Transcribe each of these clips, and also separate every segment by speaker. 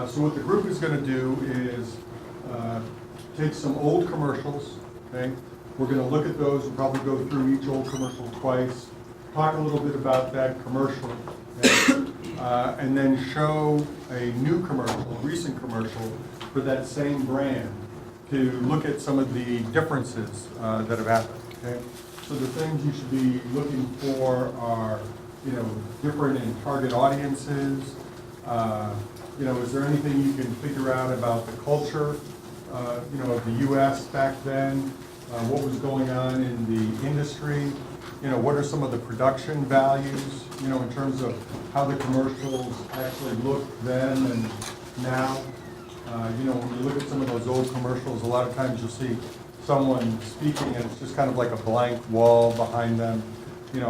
Speaker 1: So what the group is going to do is take some old commercials, okay? We're going to look at those and probably go through each old commercial twice, talk a little bit about that commercial, okay? And then show a new commercial, a recent commercial for that same brand to look at some of the differences that have happened, okay? So the things you should be looking for are, different in target audiences. Is there anything you can figure out about the culture, of the U.S. back then? What was going on in the industry? What are some of the production values, in terms of how the commercials actually looked then and now? When you look at some of those old commercials, a lot of times you'll see someone speaking and it's just kind of like a blank wall behind them. They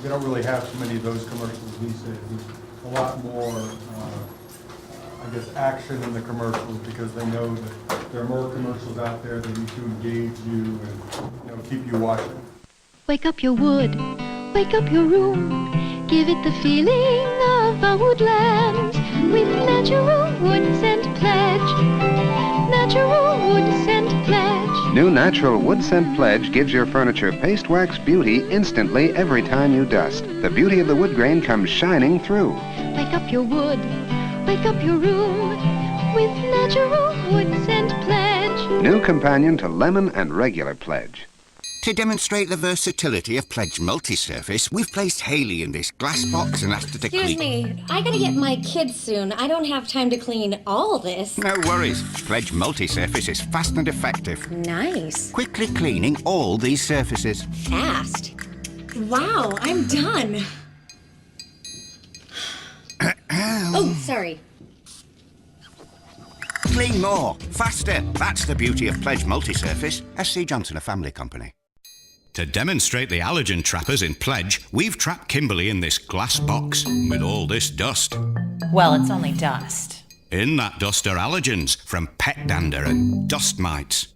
Speaker 1: don't really have too many of those commercials these days. There's a lot more, action in the commercials because they know that there are more commercials out there that need to engage you and, keep you watching.
Speaker 2: Wake up your wood, wake up your room, give it the feeling of a woodland with natural wood scent pledge. Natural wood scent pledge.
Speaker 3: New Natural Wood Scent Pledge gives your furniture paste wax beauty instantly every time you dust. The beauty of the wood grain comes shining through.
Speaker 2: Wake up your wood, wake up your room with natural wood scent pledge.
Speaker 3: New companion to lemon and regular Pledge.
Speaker 4: To demonstrate the versatility of Pledge multi-surface, we've placed Haley in this glass box and asked her to
Speaker 5: Excuse me, I gotta get my kids soon. I don't have time to clean all this.
Speaker 4: No worries. Pledge multi-surface is fast and effective.
Speaker 5: Nice.
Speaker 4: Quickly cleaning all these surfaces.
Speaker 5: Fast. Wow, I'm done. Oh, sorry.
Speaker 4: Clean more, faster. That's the beauty of Pledge multi-surface. SC Johnson, a family company. To demonstrate the allergen trappers in Pledge, we've trapped Kimberly in this glass box with all this dust.
Speaker 6: Well, it's only dust.
Speaker 4: In that dust are allergens from pet dander and dust mites.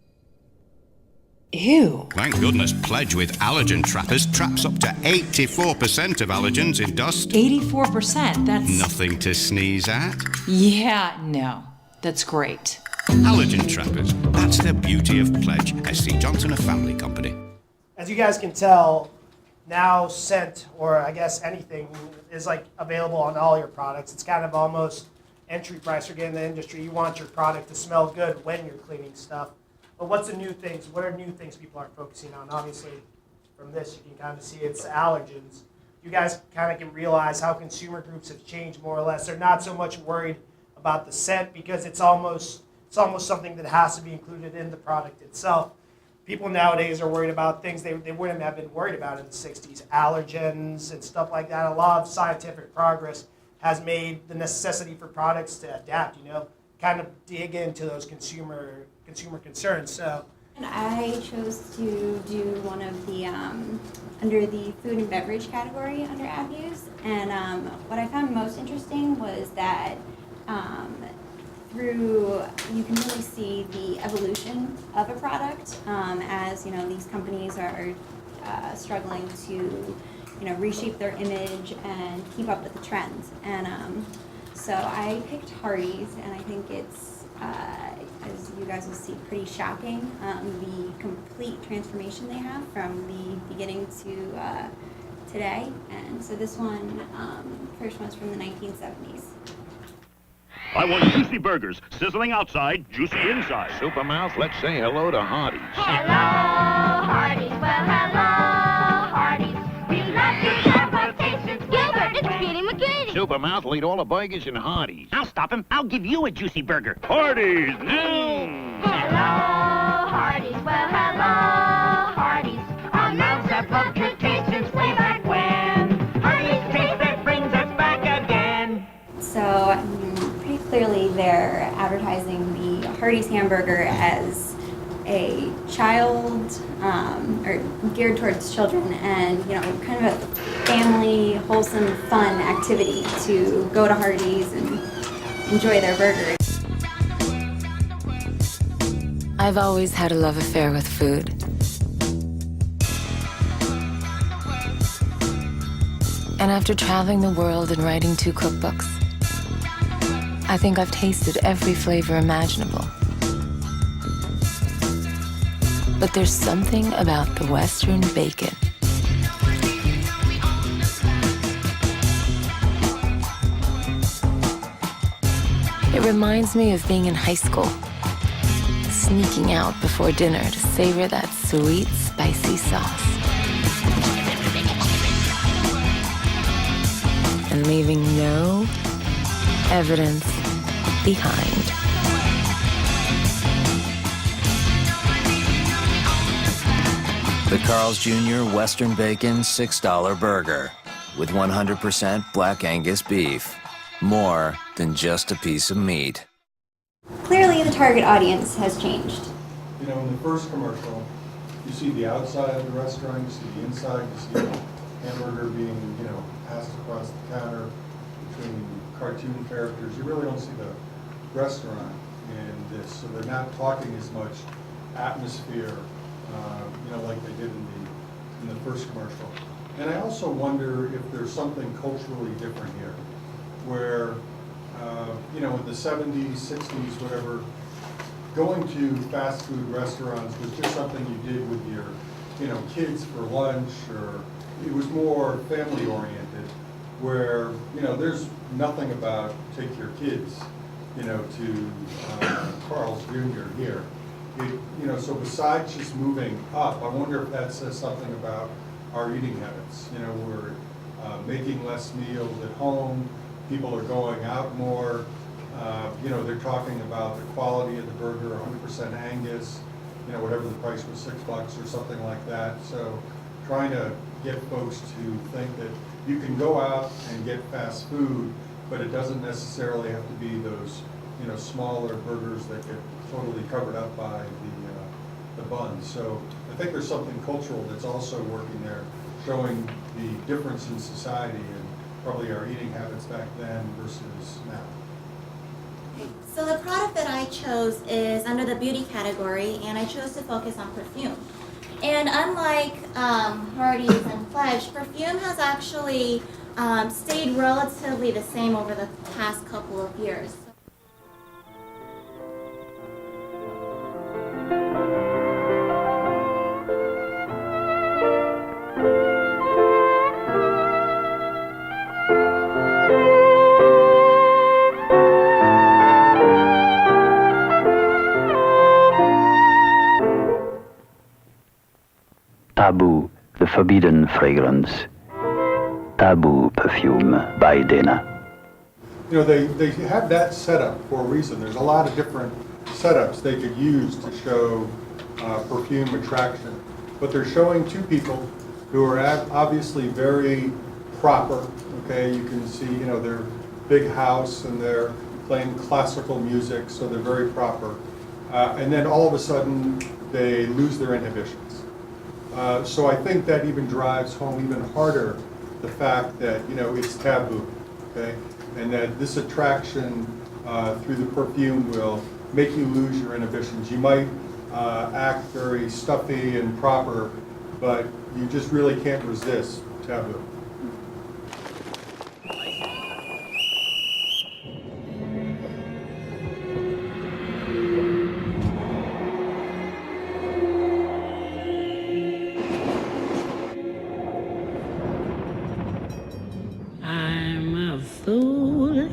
Speaker 6: Ew.
Speaker 4: Thank goodness Pledge with allergen trappers traps up to 84% of allergens in dust.
Speaker 6: 84%, that's...
Speaker 4: Nothing to sneeze at.
Speaker 6: Yeah, no. That's great.
Speaker 4: Allergen trappers. That's the beauty of Pledge. SC Johnson, a family company.
Speaker 7: As you guys can tell, now scent, or I guess anything, is like available on all your products. It's kind of almost entry price for getting in the industry. You want your product to smell good when you're cleaning stuff. But what's the new things? What are new things people are focusing on? Obviously, from this, you can kind of see it's allergens. You guys kind of can realize how consumer groups have changed more or less. They're not so much worried about the scent because it's almost something that has to be included in the product itself. People nowadays are worried about things they wouldn't have been worried about in the 60s, allergens and stuff like that. A lot of scientific progress has made the necessity for products to adapt, kind of dig into those consumer concerns. So
Speaker 8: I chose to do one of the, under the food and beverage category under AdViews. And what I found most interesting was that you can really see the evolution of a product as these companies are struggling to reshape their image and keep up with the trends. And so I picked Hardee's, and I think it's as you guys will see, pretty shocking the complete transformation they have from the beginning to today. And so this one, first one's from the 1970s.
Speaker 9: I want juicy burgers, sizzling outside, juicy inside.
Speaker 10: Supermouth, let's say hello to Hardee's.
Speaker 11: Hello, Hardee's. Well, hello, Hardee's. We love to have rotations. Gilbert, it's Petey McGrady.
Speaker 10: Supermouth will eat all the burgers in Hardee's.
Speaker 12: I'll stop him. I'll give you a juicy burger.
Speaker 9: Hardee's.
Speaker 11: Hello, Hardee's. Well, hello, Hardee's. Our mouths have loved rotations way back when. Hardee's taste that brings us back again.
Speaker 8: So, pretty clearly they're advertising the Hardee's hamburger as a child, or geared towards children, and kind of a family, wholesome, fun activity to go to Hardee's and enjoy their burgers.
Speaker 13: I've always had a love affair with food. And after traveling the world and writing 2 cookbooks, I think I've tasted every flavor imaginable. But there's something about the Western bacon. It reminds me of being in high school, sneaking out before dinner to savor that sweet, spicy sauce. And leaving no evidence behind.
Speaker 14: The Carl's Jr. Western Bacon $6 burger with 100% Black Angus beef. More than just a piece of meat.
Speaker 8: Clearly, the target audience has changed.
Speaker 1: You know, in the first commercial, you see the outside of the restaurant, you see the inside, you see the hamburger being, you know, passed across the counter between cartoon characters. You really don't see the restaurant in this, so they're not talking as much atmosphere, you know, like they did in the first commercial. And I also wonder if there's something culturally different here, where, you know, in the 70s, 60s, whatever, going to fast food restaurants was just something you did with your, you know, kids for lunch, or it was more family oriented, where, you know, there's nothing about take your kids, you know, to Carl's Jr. here. You know, so besides just moving up, I wonder if that says something about our eating habits. You know, we're making less meals at home, people are going out more, you know, they're talking about the quality of the burger, 100% Angus, you know, whatever the price was, $6 or something like that. So trying to get folks to think that you can go out and get fast food, but it doesn't necessarily have to be those, you know, smaller burgers that get totally covered up by the buns. So I think there's something cultural that's also working there, showing the difference in society and probably our eating habits back then versus now.
Speaker 15: So the product that I chose is under the beauty category, and I chose to focus on perfume. And unlike Hardee's and Pledge, perfume has actually stayed relatively the same over the past couple of years.
Speaker 16: Taboo, the forbidden fragrance. Taboo perfume by Dana.
Speaker 1: You know, they have that setup for a reason. There's a lot of different setups they could use to show perfume attraction. But they're showing two people who are obviously very proper, okay? You can see, you know, their big house and they're playing classical music, so they're very proper. And then all of a sudden, they lose their inhibitions. So I think that even drives home even harder the fact that, you know, it's taboo, okay? And that this attraction through the perfume will make you lose your inhibitions. You might act very stuffy and proper, but you just really can't resist taboo.
Speaker 11: Fool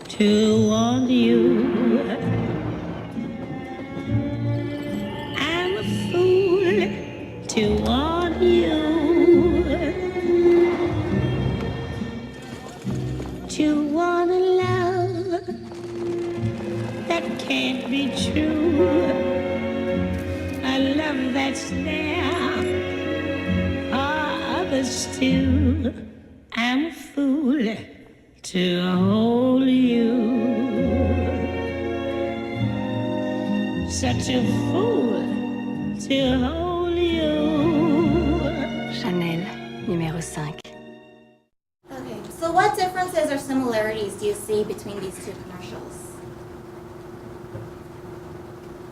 Speaker 11: to want you. I'm a fool to want you. To want a love that can't be true. A love that's there for others too. I'm a fool to hold you. Such a fool to hold you.
Speaker 13: Chanel, numéro 5.
Speaker 15: Okay, so what differences or similarities do you see between these two commercials?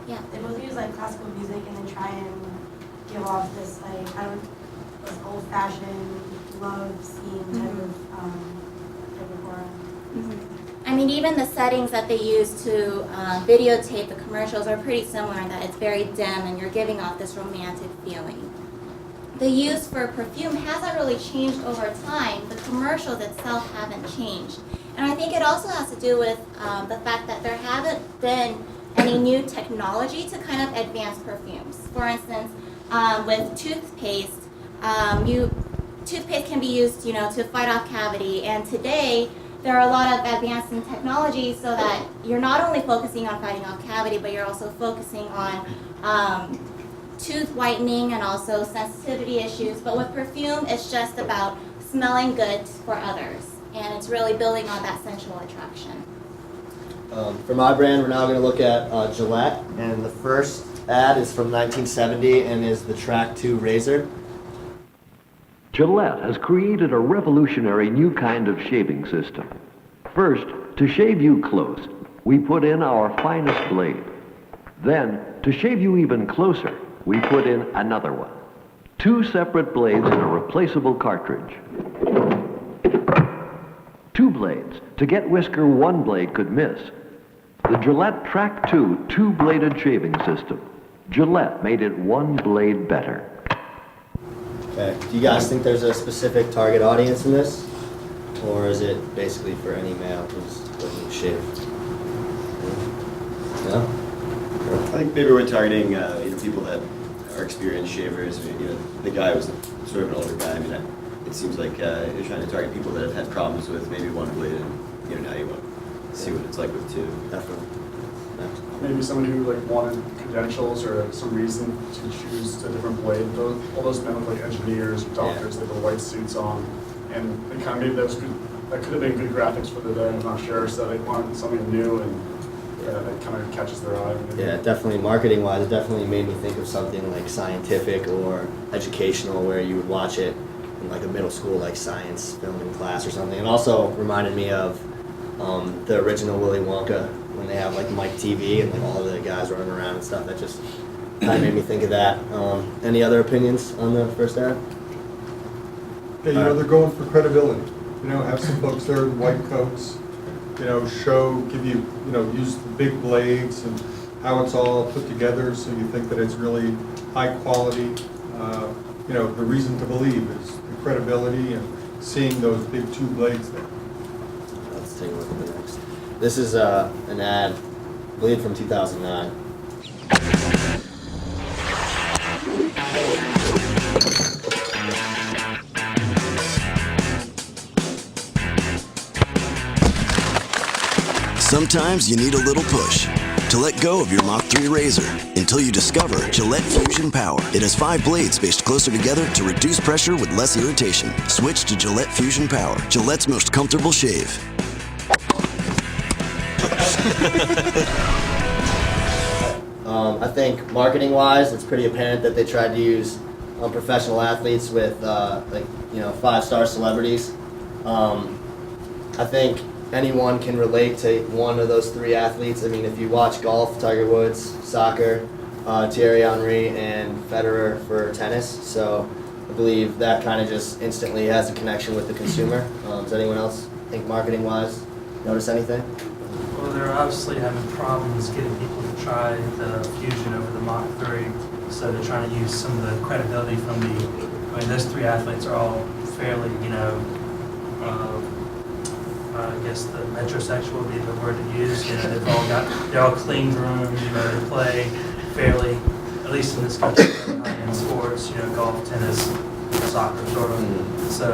Speaker 15: Yeah.
Speaker 17: They both use like classical music and then try and give off this like this old-fashioned love scene type of aura.
Speaker 15: Mm-hmm. I mean, even the settings that they use to videotape the commercials are pretty similar in that it's very dim and you're giving off this romantic feeling. The use for perfume hasn't really changed over time. The commercials itself haven't changed. And I think it also has to do with the fact that there haven't been any new technology to kind of advance perfumes. For instance, with toothpaste, toothpaste can be used, to fight off cavity. And today, there are a lot of advancing technologies so that you're not only focusing on fighting off cavity, but you're also focusing on tooth whitening and also sensitivity issues. But with perfume, it's just about smelling good for others. And it's really building on that sensual attraction.
Speaker 18: For my brand, we're now going to look at Gillette. And the first ad is from 1970 and is the Track 2 razor.
Speaker 19: Gillette has created a revolutionary new kind of shaving system. First, to shave you close, we put in our finest blade. Then, to shave you even closer, we put in another one. 2 separate blades in a replaceable cartridge. 2 blades. To get whisker 1 blade could miss. The Gillette Track 2 2-bladed shaving system. Gillette made it 1 blade better.
Speaker 18: Okay. Do you guys think there's a specific target audience in this? Or is it basically for any male who's looking to shave? No?
Speaker 20: I think maybe we're targeting people that are experienced shavers. The guy was sort of an older guy. It seems like you're trying to target people that have had problems with maybe 1 blade, and now you want to see what it's like with 2.
Speaker 18: Definitely.
Speaker 21: Maybe somebody who wanted credentials or some reason to choose a different blade. All those men look like engineers or doctors. They have the white suits on, and they kind of maybe that could have been good graphics for the day. I'm not sure. So they wanted something new and that kind of catches their eye. Maybe.
Speaker 18: Yeah, definitely. Marketing-wise, it definitely made me think of something like scientific or educational, where you would watch it in a middle school science filming class or something. And also reminded me of the original Willy Wonka, when they have Mike TV and all the guys running around and stuff. That just kind of made me think of that. Any other opinions on the first ad?
Speaker 1: Okay, they're going for credibility. Have some folks there in white coats, give you, use the big blades and how it's all put together so you think that it's really high quality. The reason to believe is the credibility and seeing those big 2 blades there.
Speaker 18: Let's take a look at the next. This is an ad, I believe from 2009.
Speaker 22: Sometimes you need a little push to let go of your Mach 3 razor until you discover Gillette Fusion Power. It has 5 blades spaced closer together to reduce pressure with less irritation. Switch to Gillette Fusion Power, Gillette's most comfortable shave.
Speaker 18: I think marketing-wise, it's pretty apparent that they tried to use professional athletes with 5-star celebrities. I think anyone can relate to one of those 3 athletes. If you watch golf, Tiger Woods; soccer, Thierry Henry; and Federer for tennis. So I believe that kind of just instantly has a connection with the consumer. Does anyone else think marketing-wise notice anything?
Speaker 23: Well, they're obviously having problems getting people to try the Fusion over the Mach 3, so they're trying to use some of the credibility from those 3 athletes are all fairly, I guess the metrosexual would be the word to use. They're all clean groomed, they play fairly, at least in this country, high-end sports, golf, tennis, soccer, sort of. So,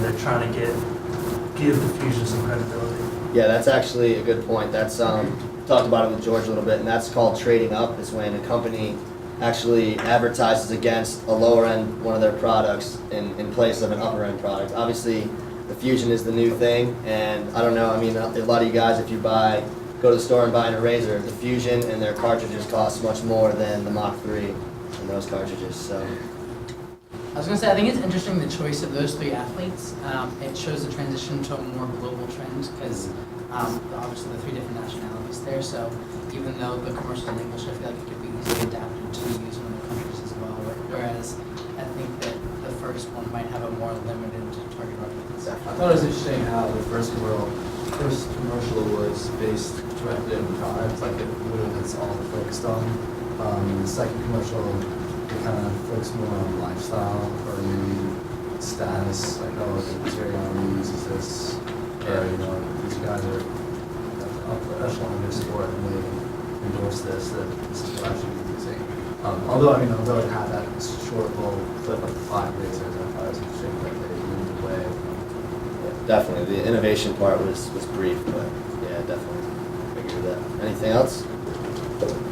Speaker 23: they're trying to give the Fusion some credibility.
Speaker 18: Yeah, that's actually a good point. That's talked about it with George a little bit, and that's called trading up. Is when a company actually advertises against a lower end one of their products in place of an upper end product. Obviously, the Fusion is the new thing, and I don't know. A lot of you guys, if you go to the store and buy an eraser, the Fusion and their cartridges cost much more than the Mach 3 and those cartridges. So.
Speaker 24: I was going to say, I think it's interesting the choice of those 3 athletes. It shows a transition to a more global trend because obviously the 3 different nationalities there. So even though the commercial in English, I feel like it could be easily adapted to be used in other countries as well. Whereas I think that the first one might have a more limited target audience.
Speaker 25: I thought it was interesting how the first girl
Speaker 24: first commercial was based directly on the product, like that's all we're focused on. The second commercial, it kind of focused more on lifestyle or maybe status, like, oh, the material we use is this, or, you know, these guys are up echelon in their sport and they endorse this, that this is what I should be using. Although it had that short little clip of the 5 razors, I thought it was interesting that they moved away.
Speaker 18: Definitely, the innovation part was brief, but yeah, definitely. I agree with that. Anything else?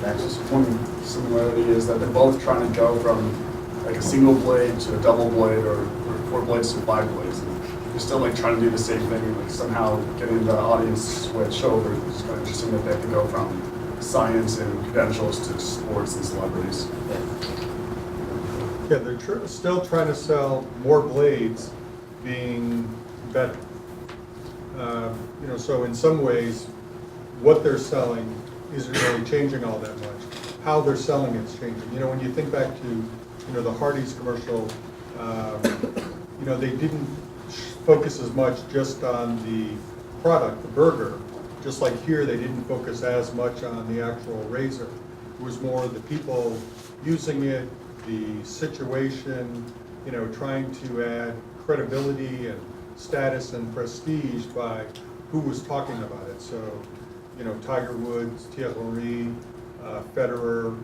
Speaker 21: Just one similarity is that they're both trying to go from like a single blade to a double blade or 4 blades to 5 blades. And they're still like trying to do the same thing, like somehow getting the audience switch over. It's kind of interesting that they have to go from science and credentials to sports and celebrities.
Speaker 1: Yeah, they're still trying to sell more blades being better. You know, so in some ways, what they're selling isn't really changing all that much. How they're selling it's changing. You know, when you think back to, you know, the Hardee's commercial, you know, they didn't focus as much just on the product, the burger. Just like here, they didn't focus as much on the actual razor. It was more the people using it, the situation, you know, trying to add credibility and status and prestige by who was talking about it. So, you know, Tiger Woods, Thierry, Federer,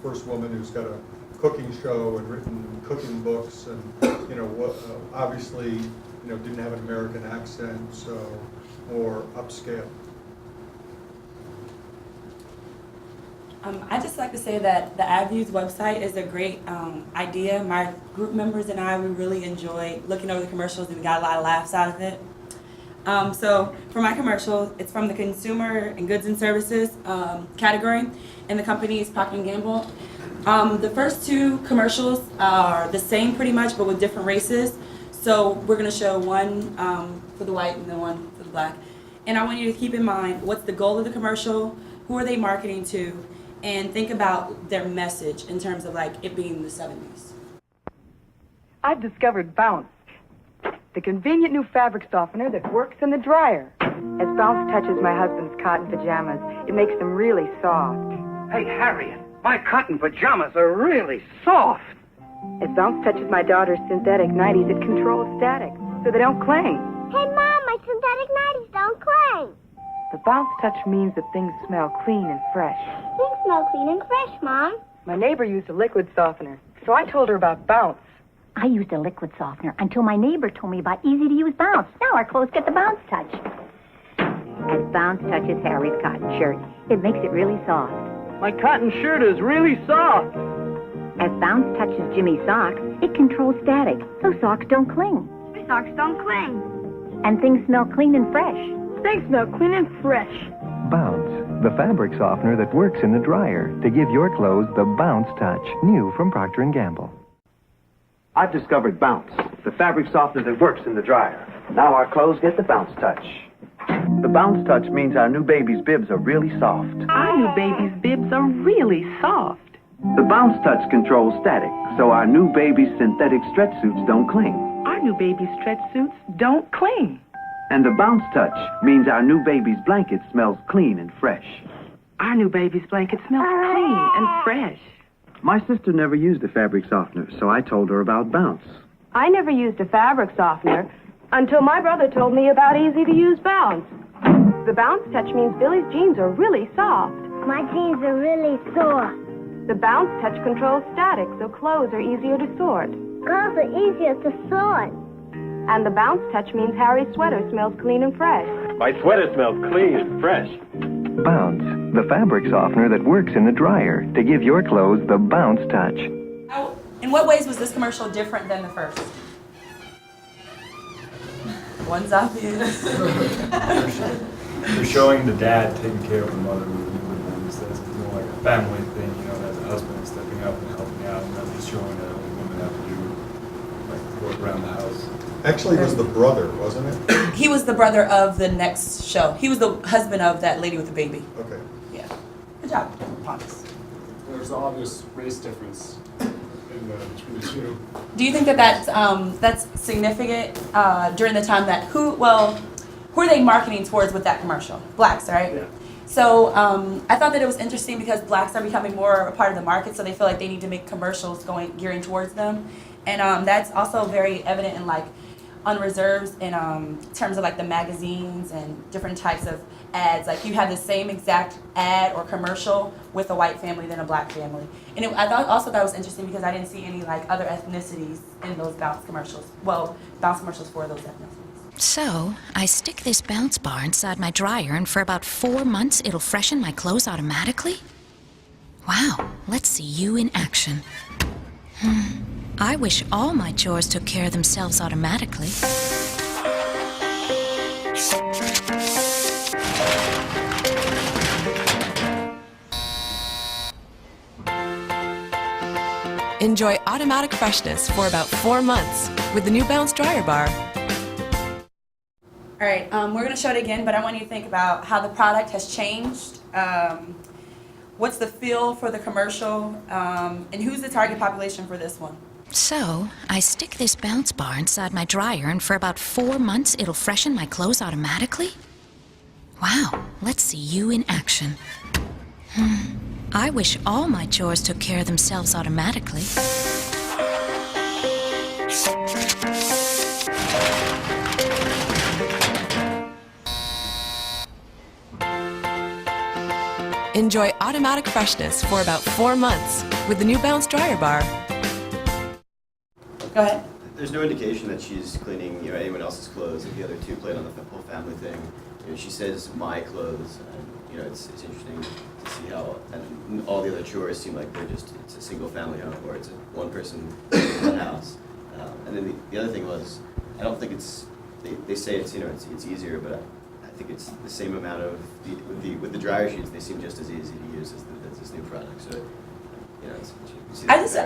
Speaker 1: first woman who's got a cooking show and written cooking books, and you know, obviously, you know, didn't have an American accent, so more upscale.
Speaker 2: I'd just like to say that the AdViews website is a great idea. My group members and I, we really enjoy looking over the commercials and we got a lot of laughs out of it. So for my commercial, it's from the consumer and goods and services category, and the company is Procter & Gamble. The first 2 commercials are the same pretty much, but with different races. So we're going to show one for the white and then one for the black. And I want you to keep in mind what's the goal of the commercial, who are they marketing to, and think about their message in terms of like it being the 70s.
Speaker 3: I've discovered Bounce, the convenient new fabric softener that works in the dryer. As Bounce touches my husband's cotton pajamas, it makes them really soft.
Speaker 12: Hey, Harriet, my cotton pajamas are really soft.
Speaker 3: As Bounce touches my daughter's synthetic nighties, it controls static, so they don't cling.
Speaker 11: Hey, Mom, my synthetic nighties don't cling.
Speaker 3: The Bounce touch means that things smell clean and fresh.
Speaker 11: Things smell clean and fresh, Mom.
Speaker 3: My neighbor used a liquid softener, so I told her about Bounce.
Speaker 5: I used a liquid softener until my neighbor told me about easy-to-use Bounce. Now our clothes get the Bounce touch. As Bounce touches Harry's cotton shirt, it makes it really soft.
Speaker 12: My cotton shirt is really soft.
Speaker 5: As Bounce touches Jimmy's socks, it controls static, so socks don't cling.
Speaker 11: Socks don't cling.
Speaker 5: And things smell clean and fresh.
Speaker 3: Things smell clean and fresh.
Speaker 6: Bounce, the fabric softener that works in the dryer to give your clothes the Bounce touch. New from Procter & Gamble.
Speaker 25: I've discovered Bounce, the fabric softener that works in the dryer. Now our clothes get the Bounce touch. The Bounce touch means our new baby's bibs are really soft.
Speaker 3: Our new baby's bibs are really soft.
Speaker 25: The Bounce touch controls static, so our new baby's synthetic stretch suits don't cling.
Speaker 3: Our new baby's stretch suits don't cling.
Speaker 25: And the Bounce touch means our new baby's blanket smells clean and fresh.
Speaker 3: Our new baby's blanket smells clean and fresh.
Speaker 25: My sister never used a fabric softener, so I told her about Bounce.
Speaker 3: I never used a fabric softener until my brother told me about easy-to-use Bounce. The Bounce touch means Billy's jeans are really soft.
Speaker 11: My jeans are really sore.
Speaker 3: The Bounce touch controls static, so clothes are easier to sort.
Speaker 11: Clothes are easier to sort.
Speaker 3: And the Bounce touch means Harry's sweater smells clean and fresh.
Speaker 25: My sweater smells clean and fresh.
Speaker 6: Bounce, the fabric softener that works in the dryer to give your clothes the Bounce touch.
Speaker 2: In what ways was this commercial different than the first? One's obvious.
Speaker 26: You're showing the dad taking care of the mother with instead of more like a family thing, you know, as a husband stepping up and helping out, and not just showing that a woman have to do like work around the house.
Speaker 1: Actually, it was the brother, wasn't it?
Speaker 2: He was the brother of the next show. He was the husband of that lady with the baby.
Speaker 1: Okay.
Speaker 2: Yeah. Good job, Pontus.
Speaker 21: There's an obvious race difference between the two.
Speaker 2: Do you think that that's significant during the time that who are they marketing towards with that commercial? Blacks, right?
Speaker 21: Yeah.
Speaker 2: So I thought that it was interesting because blacks are becoming more a part of the market, so they feel like they need to make commercials gearing towards them, and that's also very evident in like on reserves in terms of like the magazines and different types of ads. Like you have the same exact ad or commercial with a white family than a black family, and I thought that was interesting because I didn't see any like other ethnicities in those Bounce commercials. Well, Bounce commercials for those ethnicities.
Speaker 4: So, I stick this bounce bar inside my dryer, and for about 4 months, it'll freshen my clothes automatically? Wow, let's see you in action. I wish all my chores took care of themselves automatically.
Speaker 7: Enjoy automatic freshness for about 4 months with the new Bounce Dryer Bar.
Speaker 2: All right, we're going to show it again, but I want you to think about how the product has changed. What's the feel for the commercial, and who's the target population for this one?
Speaker 4: So, I stick this bounce bar inside my dryer, and for about 4 months, it'll freshen my clothes automatically? Wow, let's see you in action. I wish all my chores took care of themselves automatically.
Speaker 7: Enjoy automatic freshness for about 4 months with the new Bounce Dryer Bar.
Speaker 2: Go ahead.
Speaker 20: There's no indication that she's cleaning, anyone else's clothes. Like the other two played on the whole family thing. She says my clothes, and it's interesting to see how and all the other chores seem like it's a single family home or it's one person in the house. And then the other thing was, I don't think they say it's easier, but I think it's the same amount of with the dryer sheets. They seem just as easy to use as this new product. So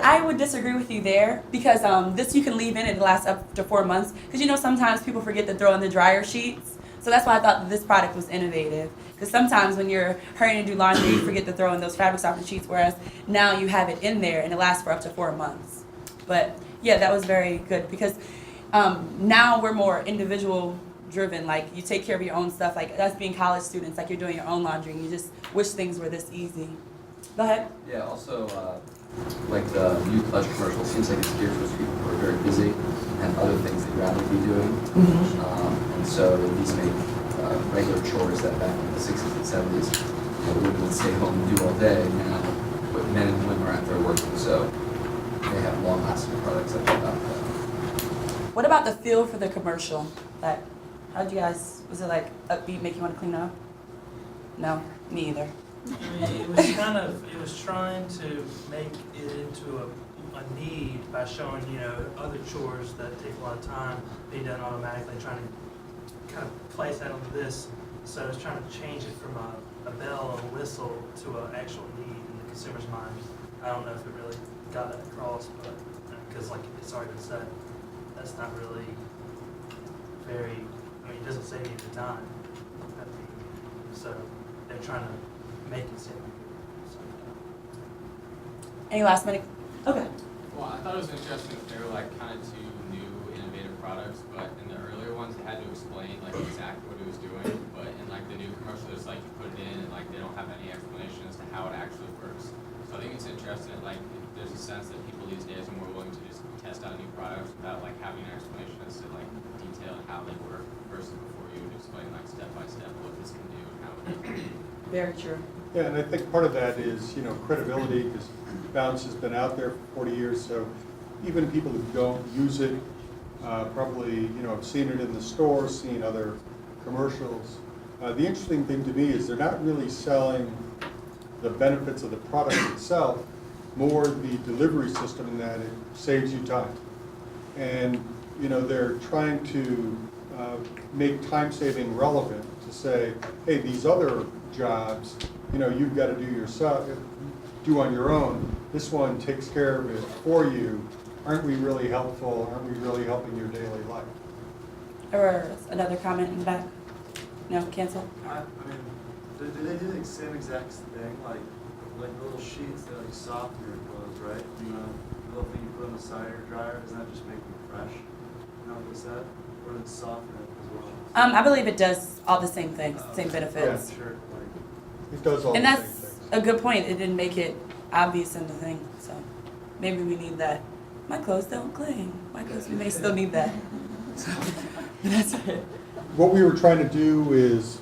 Speaker 2: I would disagree with you there because this you can leave in and it lasts up to 4 months because sometimes people forget to throw in the dryer sheets. So that's why I thought that this product was innovative because sometimes when you're hurrying to do laundry you forget to throw in those fabric softener sheets, whereas now you have it in there and it lasts for up to 4 months. But yeah, that was very good because now we're more individual driven. Like you take care of your own stuff. Like us being college students, like you're doing your own laundry and you just wish things were this easy. Go ahead.
Speaker 8: Yeah, also, like the new Pledge commercial seems like it's geared towards people who are very busy and other things they'd rather be doing. And so these make regular chores that back in the 60s and 70s, women would stay home and do all day. Now, but men and women are out there working, so they have long-lasting products that help out that.
Speaker 2: What about the feel for the commercial? How'd you guys, was it like upbeat, make you want to clean up? No, me either.
Speaker 23: It was trying to make it into a need by showing, other chores that take a lot of time being done automatically, trying to kind of place that onto this. So I was trying to change it from a bell or a whistle to an actual need in the consumer's mind. I don't know if it really got that across, but because like it's already been said, that's not really very, it doesn't say any of the time. So they're trying to make it seem.
Speaker 2: Any last minute? Okay.
Speaker 9: Well, I thought it was interesting that they were like kind of two new innovative products, but in the earlier ones they had to explain like exactly what it was doing. But in like the new commercial, it's like you put it in and like they don't have any explanation as to how it actually works. So I think it's interesting that like there's a sense that people these days are more willing to just test out new products without like having an explanation as to like detail and how they work versus before you would explain like step by step what this can do and how it does.
Speaker 2: Very true.
Speaker 1: Yeah, and I think part of that is, credibility, because Bounce has been out there for 40 years, so even people who don't use it probably, have seen it in the store, seen other commercials. The interesting thing to me is they're not really selling the benefits of the product itself, more the delivery system in that it saves you time. And, they're trying to make time saving relevant to say, hey, these other jobs, you've got to do on your own. This one takes care of it for you. Aren't we really helpful? Aren't we really helping your daily life?
Speaker 2: Or another comment in the back? No, cancel?
Speaker 10: I mean, do they do the same exact thing? Like little sheets that like soften your clothes, right? The little thing you put on the side of your dryer, doesn't that just make them fresh? You know what they said? or does it soften it as well?
Speaker 2: I believe it does all the same things, same benefits.
Speaker 10: Yeah, sure.
Speaker 1: It does all
Speaker 2: And
Speaker 1: the same
Speaker 2: that's
Speaker 1: things.
Speaker 2: a good point. It didn't make it obvious in the thing, so maybe we need that. My clothes don't cling. My clothes, we may still need that. So, that's it.
Speaker 1: What we were trying to do is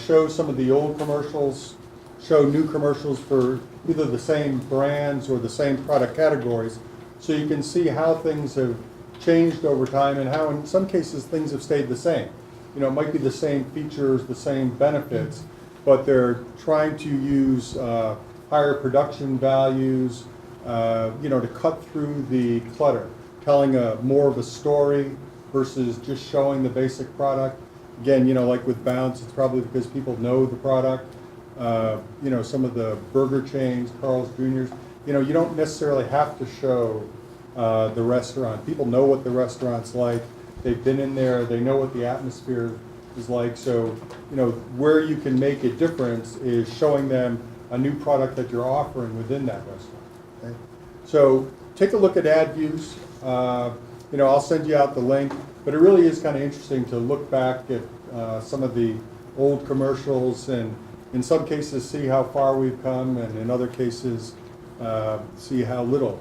Speaker 1: show some of the old commercials, show new commercials for either the same brands or the same product categories, so you can see how things have changed over time and how in some cases things have stayed the same. You know, it might be the same features, the same benefits, but they're trying to use higher production values, you know, to cut through the clutter, telling more of a story versus just showing the basic product. Again, you know, like with Bounce, it's probably because people know the product. You know, some of the burger chains, Carl's Jr.'s, you know, you don't necessarily have to show the restaurant. People know what the restaurant's like. They've been in there. They know what the atmosphere is like. So, you know, where you can make a difference is showing them a new product that you're offering within that restaurant. Okay? So take a look at AdViews. You know, I'll send you out the link. But it really is kind of interesting to look back at some of the old commercials and in some cases see how far we've come and in other cases see how little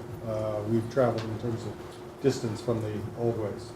Speaker 1: we've traveled in terms of distance from the old ways.